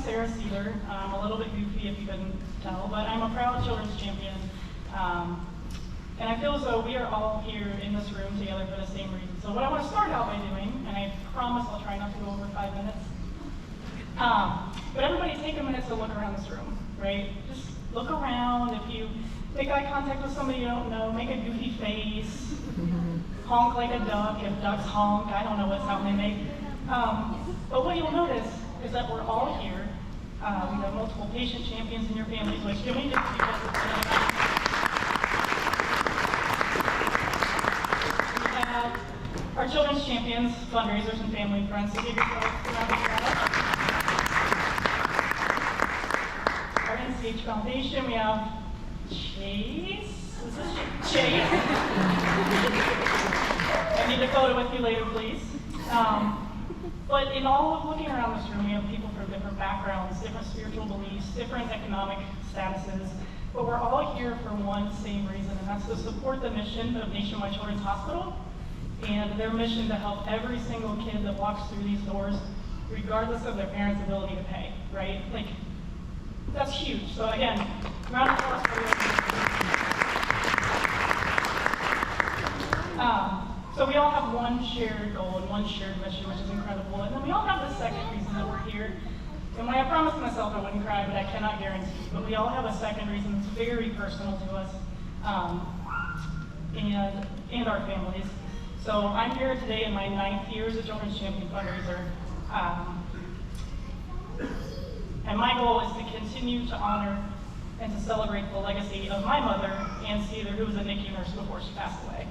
I'm a little bit goofy if you couldn't tell, but I'm a proud children's champion. And I feel as though we are all here in this room together for the same reason. So what I want to start out by doing, and I promise I'll try not to go over 5 minutes, but everybody take a minute to look around this room, right? Just look around. If you make eye contact with somebody you don't know, make a goofy face, honk like a duck if ducks honk. I don't know what sound they make. But what you'll notice is that we're all here. We have multiple patient champions in your families, which can we just we have our children's champions, fundraisers, and family and friends. So give yourselves a round of applause. Our NCH Foundation, we have Chase. Is this Chase? I need a photo with you later, please. But in all of looking around this room, we have people from different backgrounds, different spiritual beliefs, different economic statuses, but we're all here for one same reason, and that's to support the mission of Nationwide Children's Hospital and their mission to help every single kid that walks through these doors, regardless of their parents' ability to pay, right? Like, that's huge. So again, round of applause for So we all have one shared goal and one shared mission, which is incredible. And then we all have the second reason that we're here. And when I promised myself I wouldn't cry, but I cannot guarantee. But we all have a second reason that's very personal to us and our families. So I'm here today in my 9th year as a Children's Champion fundraiser. And my goal is to continue to honor and to celebrate the legacy of my mother, Ann Seether, who was a NICU nurse before she passed away.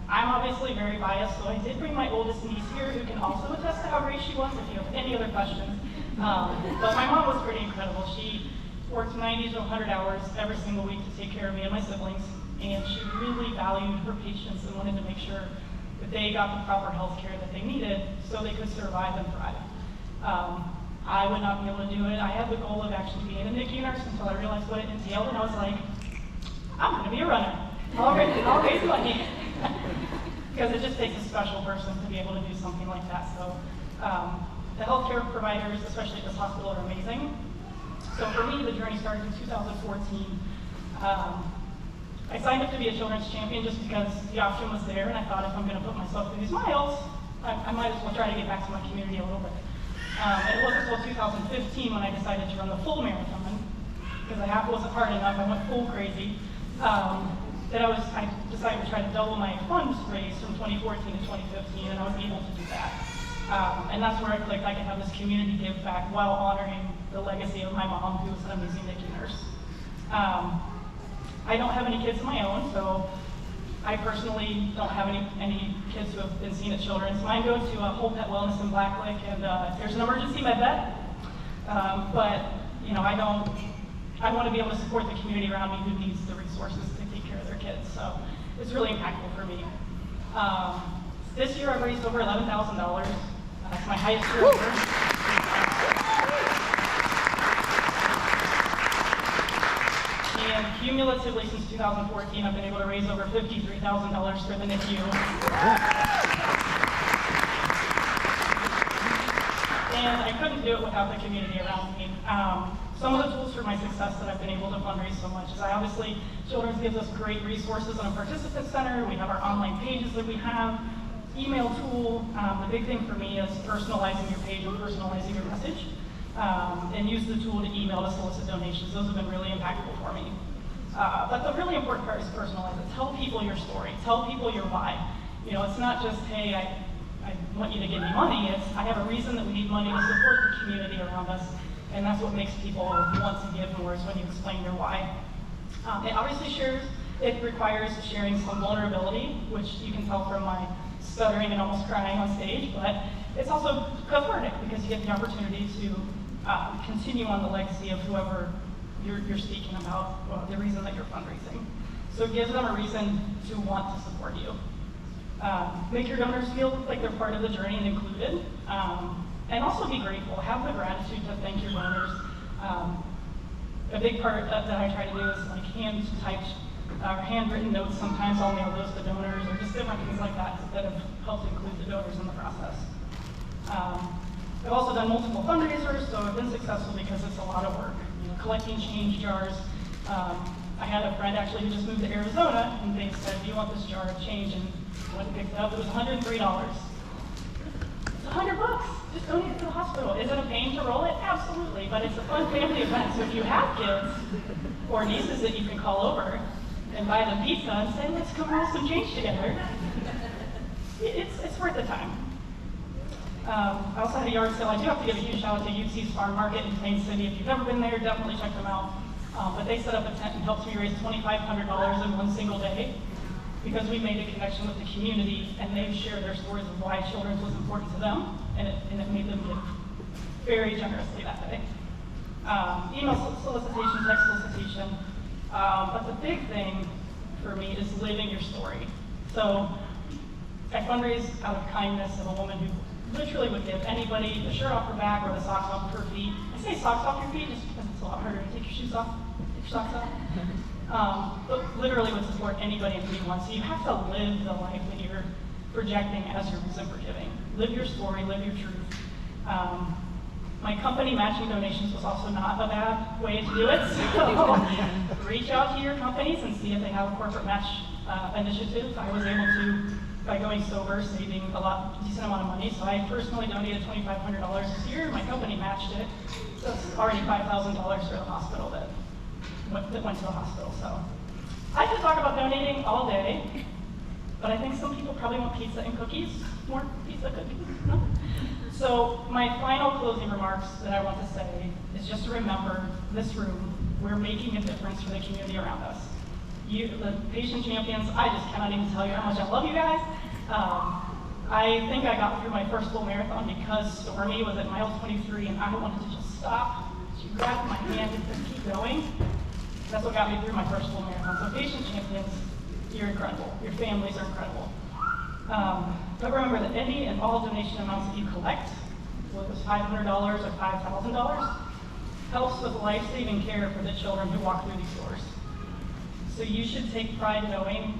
I'm obviously very biased, so I did bring my oldest niece here who can also attest to how great she was if you have any other questions. But my mom was pretty incredible. She worked 90 to 100 hours every single week to take care of me and my siblings, and she really valued her patients and wanted to make sure that they got the proper health care that they needed so they could survive and thrive. I would not be able to do it. I had the goal of actually being a NICU nurse until I realized what it entailed, and I was like, I'm going to be a runner. I'll raise money. Because it just takes a special person to be able to do something like that. So the healthcare providers, especially at this hospital, are amazing. So for me, the journey started in 2014. I signed up to be a children's champion just because the option was there, and I thought if I'm going to put myself through these miles, I might as well try to get back to my community a little bit. And it wasn't until 2015 when I decided to run the full marathon, because the half wasn't hard enough. I went full crazy. That I decided to try to double my funds raised from 2014 to 2015, and I was able to do that. And that's where I clicked. I can have this community give back while honoring the legacy of my mom, who was an amazing NICU nurse. I don't have any kids of my own, so I personally don't have any kids who have been seen at Children's. Mine go to Whole Pet Wellness in Black Lake, and if there's an emergency, my vet. But you know, I want to be able to support the community around me who needs the resources to take care of their kids. So it's really impactful for me. This year I've raised over $11,000. That's my highest year ever. And cumulatively since 2014, I've been able to raise over $53,000 for the NICU. And I couldn't do it without the community around me. Some of the tools for my success that I've been able to fundraise so much is obviously Children's gives us great resources on a participant center. We have our online pages that we have, email tool. The big thing for me is personalizing your page and personalizing your message. And use the tool to email to solicit donations. Those have been really impactful for me. But the really important part is personalize it. Tell people your story. Tell people your why. You know, it's not just, hey, I want you to give me money. It's, I have a reason that we need money to support the community around us. And that's what makes people want to give more, is when you explain your why. It obviously requires sharing some vulnerability, which you can tell from my stuttering and almost crying on stage, but it's also cathartic because you get the opportunity to continue on the legacy of whoever you're speaking about, the reason that you're fundraising. So it gives them a reason to want to support you. Make your donors feel like they're part of the journey and included. And also be grateful. Have the gratitude to thank your donors. A big part that I try to do is like hand-typed or handwritten notes. Sometimes I'll mail those to donors or just different things like that have helped include the donors in the process. I've also done multiple fundraisers, so I've been successful because it's a lot of work. You know, collecting change jars. I had a friend actually who just moved to Arizona, and they said, "Do you want this jar of change?" And went and picked it up. It was $103. It's $100. Just donate it to the hospital. Is it a pain to roll it? Absolutely, but it's a fun family event. So if you have kids or nieces that you can call over and buy them pizza and say, "Let's come roll some change together," it's worth the time. I also had a yard sale. I do have to give a huge shout out to UT's Farm Market in Plain City. If you've never been there, definitely check them out. But they set up a tent and helped me raise $2,500 in one single day because we made a connection with the community and they shared their stories of why children's was important to them, and it made them give very generously that day. Email solicitation, text solicitation. But the big thing for me is living your story. So I fundraise out of kindness of a woman who literally would give anybody the shirt off her back or the socks off of her feet. I say socks off your feet just because it's a lot harder to take your shoes off, take your socks off. But literally would support anybody and anyone. So you have to live the life that you're projecting as your reason for giving. Live your story, live your truth. My company matching donations was also not a bad way to do it. So reach out to your companies and see if they have a corporate match initiative. I was able to, by going sober, saving decent amount of money. So I personally donated $2,500 this year. My company matched it. So it's already $5,000 for the hospital that went to the hospital. So I could talk about donating all day, but I think some people probably want pizza and cookies, more pizza cookies. No? So my final closing remarks that I want to say is just to remember this room, we're making a difference for the community around us. You, the patient champions, I just cannot even tell you how much I love you guys. I think I got through my first full marathon because Stormy was at mile 23 and I wanted to just stop. She grabbed my hand and said, "Keep going." That's what got me through my first full marathon. So patient champions, you're incredible. Your families are incredible. But remember that any and all donation amounts that you collect, whether it's $500 or $5,000, helps with life-saving care for the children who walk through these doors. So you should take pride knowing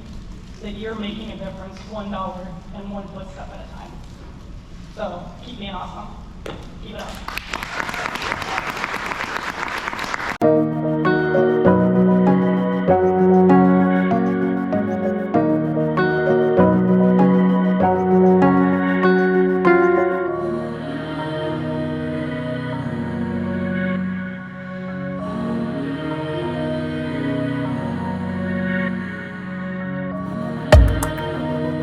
that you're making a difference $1 and one footstep at a time. So keep being awesome. Keep it up.